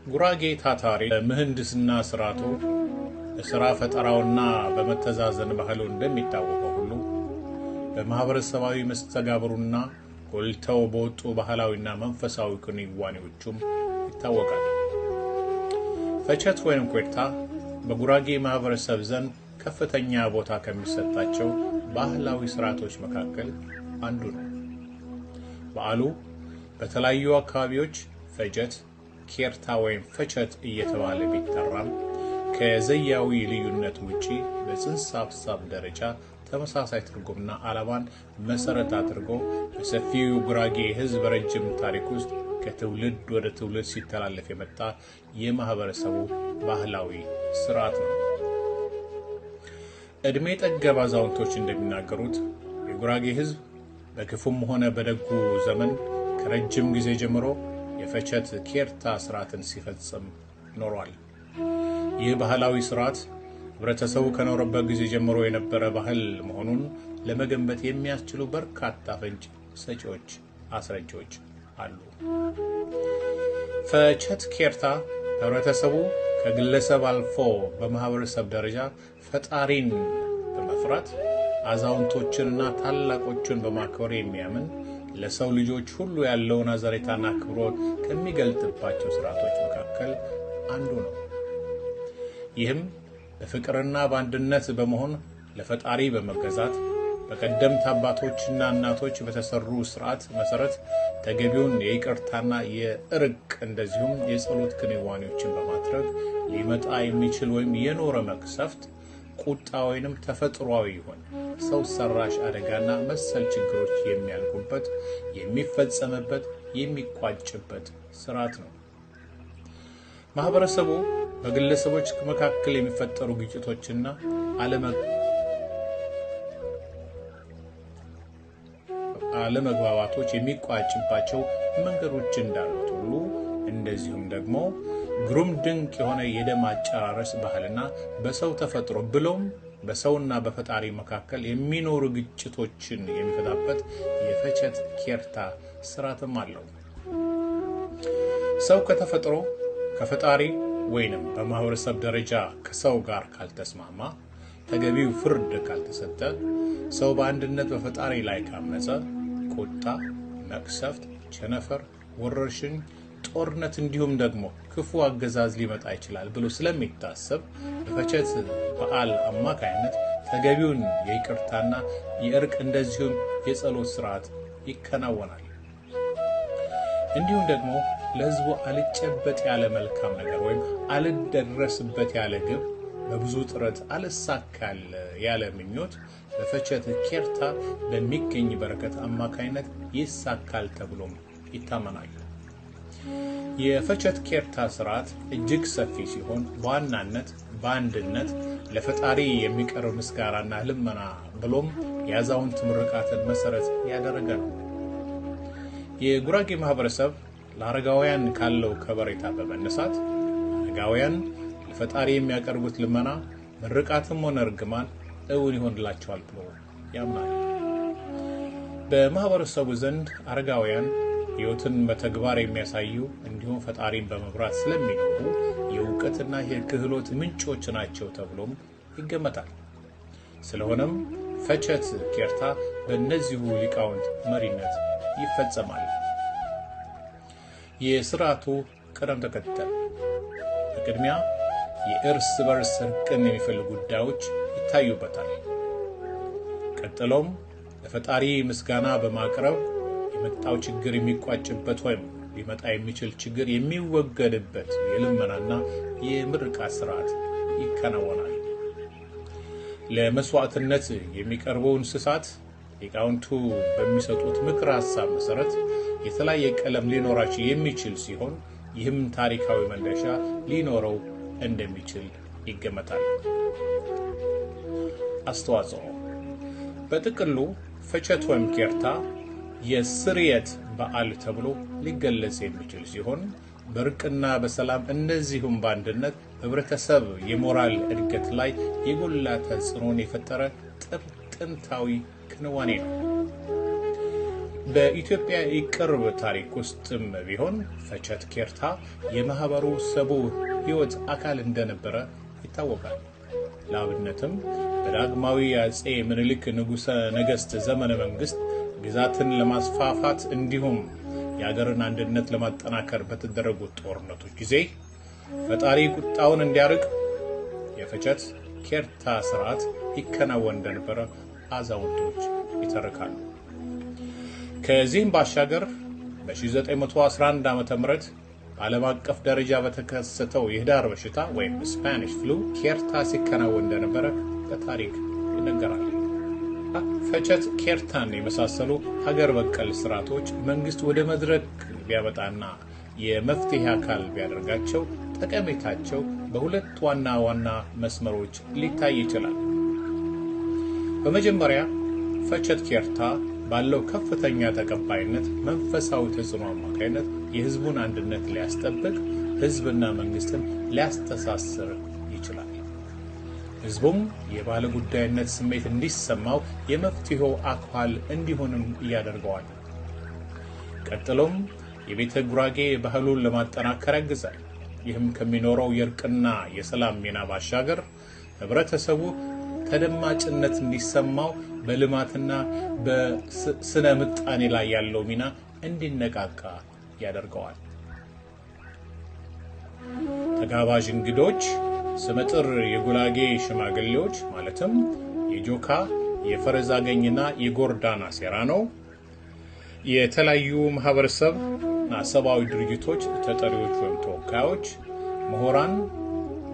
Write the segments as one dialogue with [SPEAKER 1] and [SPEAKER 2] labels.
[SPEAKER 1] ጉራጌ ታታሪ በምህንድስና ስራቱ በስራ ፈጠራውና በመተዛዘን ባህሉ እንደሚታወቀው ሁሉ በማህበረሰባዊ መስተጋብሩና ጎልተው በወጡ ባህላዊና መንፈሳዊ ክንዋኔዎቹም ይታወቃል። ፈቸት ወይም ኩርታ በጉራጌ ማህበረሰብ ዘንድ ከፍተኛ ቦታ ከሚሰጣቸው ባህላዊ ስርዓቶች መካከል አንዱ ነው። በዓሉ በተለያዩ አካባቢዎች ፈጀት፣ ኬርታ ወይም ፈቸት እየተባለ ቢጠራም ከዘያዊ ልዩነት ውጪ በጽንሰ ሐሳብ ደረጃ ተመሳሳይ ትርጉምና ዓላማን መሰረት አድርጎ በሰፊው ጉራጌ ህዝብ ረጅም ታሪክ ውስጥ ከትውልድ ወደ ትውልድ ሲተላለፍ የመጣ የማህበረሰቡ ባህላዊ ስርዓት ነው። እድሜ ጠገብ አዛውንቶች እንደሚናገሩት የጉራጌ ህዝብ በክፉም ሆነ በደጉ ዘመን ከረጅም ጊዜ ጀምሮ የፈቸት ኬርታ ስርዓትን ሲፈጽም ኖሯል። ይህ ባህላዊ ስርዓት ህብረተሰቡ ከኖረበት ጊዜ ጀምሮ የነበረ ባህል መሆኑን ለመገንበት የሚያስችሉ በርካታ ፍንጭ ሰጪዎች አስረጃዎች አሉ። ፈቸት ኬርታ ህብረተሰቡ ከግለሰብ አልፎ በማህበረሰብ ደረጃ ፈጣሪን በመፍራት አዛውንቶችንና ታላቆችን በማክበር የሚያምን ለሰው ልጆች ሁሉ ያለውን አዘኔታና ክብሮት ከሚገልጥባቸው ስርዓቶች መካከል አንዱ ነው። ይህም በፍቅርና በአንድነት በመሆን ለፈጣሪ በመገዛት በቀደምት አባቶችና እናቶች በተሰሩ ስርዓት መሰረት ተገቢውን የይቅርታና የእርቅ እንደዚሁም የጸሎት ክንዋኔዎችን በማድረግ ሊመጣ የሚችል ወይም የኖረ መቅሰፍት፣ ቁጣ ወይንም ተፈጥሯዊ ይሆን ሰው ሰራሽ አደጋና መሰል ችግሮች የሚያልቁበት፣ የሚፈጸምበት፣ የሚቋጭበት ስርዓት ነው። ማህበረሰቡ በግለሰቦች መካከል የሚፈጠሩ ግጭቶችና አለመግባባቶች የሚቋጭባቸው መንገዶች እንዳሉት ሁሉ እንደዚሁም ደግሞ ግሩም ድንቅ የሆነ የደም አጨራረስ ባህልና በሰው ተፈጥሮ ብሎም በሰውና በፈጣሪ መካከል የሚኖሩ ግጭቶችን የሚፈታበት የፈቸት ኬርታ ስርዓትም አለው። ሰው ከተፈጥሮ ከፈጣሪ ወይንም በማህበረሰብ ደረጃ ከሰው ጋር ካልተስማማ፣ ተገቢው ፍርድ ካልተሰጠ፣ ሰው በአንድነት በፈጣሪ ላይ ካመፀ ቁጣ፣ መቅሰፍት፣ ቸነፈር፣ ወረርሽኝ፣ ጦርነት እንዲሁም ደግሞ ክፉ አገዛዝ ሊመጣ ይችላል ብሎ ስለሚታሰብ በፈቸት በዓል አማካይነት ተገቢውን የይቅርታና የእርቅ እንደዚሁም የጸሎት ስርዓት ይከናወናል። እንዲሁም ደግሞ ለህዝቡ አልጨበጥ ያለ መልካም ነገር ወይም አልደረስበት ያለ ግብ፣ በብዙ ጥረት አልሳካል ያለ ምኞት በፈቸት ኬርታ በሚገኝ በረከት አማካይነት ይሳካል ተብሎም ይታመናል። የፈቸት ኬርታ ስርዓት እጅግ ሰፊ ሲሆን በዋናነት በአንድነት ለፈጣሪ የሚቀርብ ምስጋናና ልመና ብሎም የአዛውንት ምርቃትን መሰረት ያደረገ ነው። የጉራጌ ማህበረሰብ ለአረጋውያን ካለው ከበሬታ በመነሳት አረጋውያን ለፈጣሪ የሚያቀርቡት ልመና፣ ምርቃትም ሆነ እርግማን እውን ይሆንላቸዋል ብሎ ያምናል። በማህበረሰቡ ዘንድ አረጋውያን ሕይወትን በተግባር የሚያሳዩ እንዲሁም ፈጣሪን በመፍራት ስለሚኖሩ የእውቀትና የክህሎት ምንጮች ናቸው ተብሎም ይገመታል። ስለሆነም ፈቸት ኬርታ በእነዚሁ ሊቃውንት መሪነት ይፈጸማል። የስርዓቱ ቅደም ተከተል በቅድሚያ የእርስ በርስ እርቅን የሚፈልጉ ጉዳዮች ይታዩበታል። ቀጥሎም ለፈጣሪ ምስጋና በማቅረብ የመጣው ችግር የሚቋጭበት ወይም ሊመጣ የሚችል ችግር የሚወገድበት የልመናና የምርቃት ስርዓት ይከናወናል። ለመስዋዕትነት የሚቀርቡ እንስሳት ሊቃውንቱ በሚሰጡት ምክር ሐሳብ መሰረት የተለያየ ቀለም ሊኖራቸው የሚችል ሲሆን ይህም ታሪካዊ መነሻ ሊኖረው እንደሚችል ይገመታል። አስተዋጽኦ በጥቅሉ ፈቸት ወይም ኬርታ የስርየት በዓል ተብሎ ሊገለጽ የሚችል ሲሆን በርቅና በሰላም እንደዚሁም በአንድነት ህብረተሰብ የሞራል እድገት ላይ የጎላ ተጽዕኖን የፈጠረ ጥንታዊ ክንዋኔ ነው። በኢትዮጵያ የቅርብ ታሪክ ውስጥም ቢሆን ፈቸት ኬርታ የማህበረሰቡ ሕይወት አካል እንደነበረ ይታወቃል። ለአብነትም በዳግማዊ አጼ ምኒልክ ንጉሠ ነገሥት ዘመነ መንግስት ግዛትን ለማስፋፋት እንዲሁም የአገርን አንድነት ለማጠናከር በተደረጉት ጦርነቶች ጊዜ ፈጣሪ ቁጣውን እንዲያርቅ የፈቸት ኬርታ ስርዓት ይከናወን እንደነበረ አዛውንቶች ይተርካሉ። ከዚህም ባሻገር በ1911 ዓ.ም በዓለም አቀፍ ደረጃ በተከሰተው የህዳር በሽታ ወይም ስፓኒሽ ፍሉ ኬርታ ሲከናወን እንደነበረ በታሪክ ይነገራል። ፈቸት ኬርታን የመሳሰሉ ሀገር በቀል ስርዓቶች መንግስት ወደ መድረክ ቢያመጣና የመፍትሄ አካል ቢያደርጋቸው ጠቀሜታቸው በሁለት ዋና ዋና መስመሮች ሊታይ ይችላል። በመጀመሪያ ፈቸት ኬርታ ባለው ከፍተኛ ተቀባይነት መንፈሳዊ ተጽዕኖ አማካይነት የህዝቡን አንድነት ሊያስጠብቅ፣ ህዝብና መንግስትን ሊያስተሳስር ይችላል። ህዝቡም የባለ ጉዳይነት ስሜት እንዲሰማው የመፍትሄው አካል እንዲሆንም ያደርገዋል። ቀጥሎም የቤተ ጉራጌ ባህሉን ለማጠናከር ያግዛል። ይህም ከሚኖረው የእርቅና የሰላም ሚና ባሻገር ህብረተሰቡ ተደማጭነት እንዲሰማው በልማትና በስነ ምጣኔ ላይ ያለው ሚና እንዲነቃቃ ያደርገዋል። ተጋባዥ እንግዶች ስመጥር የጉራጌ ሽማግሌዎች ማለትም የጆካ፣ የፈረስ አገኝና የጎርዳና ሴራኖ፣ የተለያዩ ማህበረሰብና ሰብአዊ ድርጅቶች ተጠሪዎች ወይም ተወካዮች፣ ምሁራን፣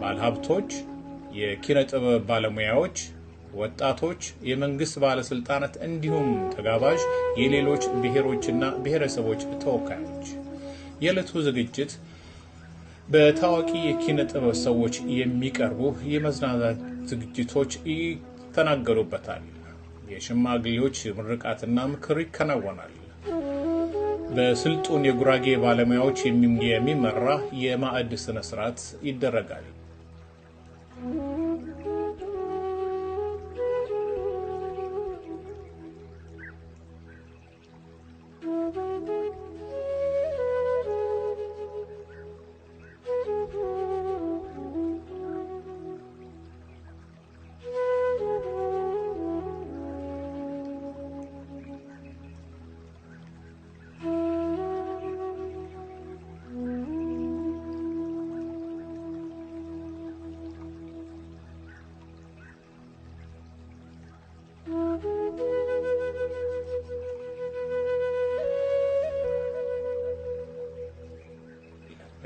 [SPEAKER 1] ባለሀብቶች፣ የኪነ ጥበብ ባለሙያዎች፣ ወጣቶች፣ የመንግስት ባለስልጣናት እንዲሁም ተጋባዥ የሌሎች ብሔሮችና ብሔረሰቦች ተወካዮች። የዕለቱ ዝግጅት በታዋቂ የኪነ ጥበብ ሰዎች የሚቀርቡ የመዝናናት ዝግጅቶች ይተናገሩበታል። የሽማግሌዎች ምርቃትና ምክር ይከናወናል። በስልጡን የጉራጌ ባለሙያዎች የሚመራ የማዕድ ስነ ስርዓት ይደረጋል።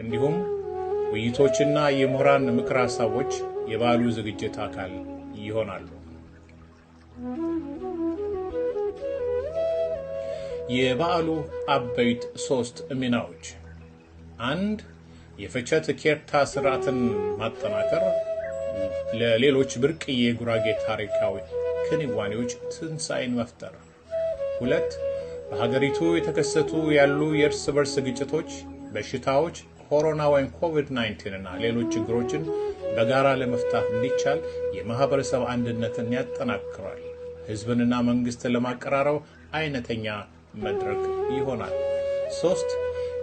[SPEAKER 1] እንዲሁም ውይይቶችና የምሁራን ምክር ሀሳቦች የበዓሉ ዝግጅት አካል ይሆናሉ። የበዓሉ አበይት 3 ሚናዎች: 1. የፈቸት ኬርታ ስርዓትን ማጠናከር፣ ለሌሎች ብርቅዬ የጉራጌ ታሪካዊ ክንዋኔዎች ትንሣኤን መፍጠር። 2. በሀገሪቱ የተከሰቱ ያሉ የእርስ በርስ ግጭቶች፣ በሽታዎች፣ ኮሮና ወይም ኮቪድ-19 እና ሌሎች ችግሮችን በጋራ ለመፍታት እንዲቻል የማህበረሰብ አንድነትን ያጠናክራል። ህዝብንና መንግስትን ለማቀራረብ አይነተኛ መድረክ ይሆናል። 3.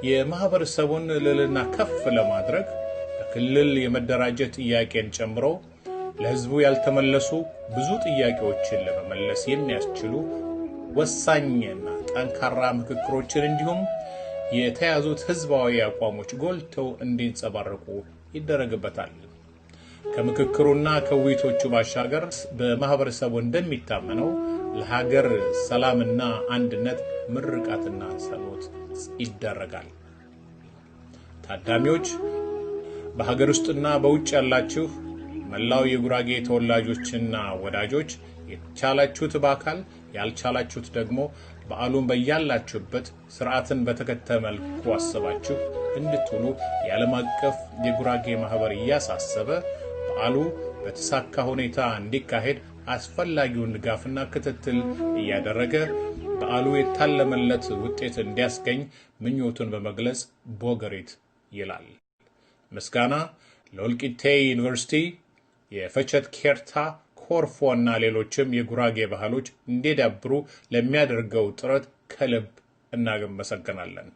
[SPEAKER 1] የማህበረሰቡን ልዕልና ከፍ ለማድረግ በክልል የመደራጀት ጥያቄን ጨምሮ ለህዝቡ ያልተመለሱ ብዙ ጥያቄዎችን ለመመለስ የሚያስችሉ ወሳኝና ጠንካራ ምክክሮችን እንዲሁም የተያዙት ህዝባዊ አቋሞች ጎልተው እንዲንጸባረቁ ይደረግበታል። ከምክክሩና ከውይይቶቹ ባሻገር በማህበረሰቡ እንደሚታመነው ለሀገር ሰላምና አንድነት ምርቃትና ጸሎት ይደረጋል። ታዳሚዎች፣ በሀገር ውስጥና በውጭ ያላችሁ መላው የጉራጌ ተወላጆችና ወዳጆች የቻላችሁት በአካል ያልቻላችሁት ደግሞ በዓሉን በያላችሁበት ስርዓትን በተከተለ መልኩ አስባችሁ እንድትውሉ የዓለም አቀፍ የጉራጌ ማህበር እያሳሰበ በዓሉ በተሳካ ሁኔታ እንዲካሄድ አስፈላጊውን ድጋፍና ክትትል እያደረገ በዓሉ የታለመለት ውጤት እንዲያስገኝ ምኞቱን በመግለጽ ቦገሬት ይላል። ምስጋና ለወልቂጤ ዩኒቨርሲቲ፣ የፈቸት ኬርታ፣ ኮርፎ እና ሌሎችም የጉራጌ ባህሎች እንዲዳብሩ ለሚያደርገው ጥረት ከልብ እናመሰግናለን።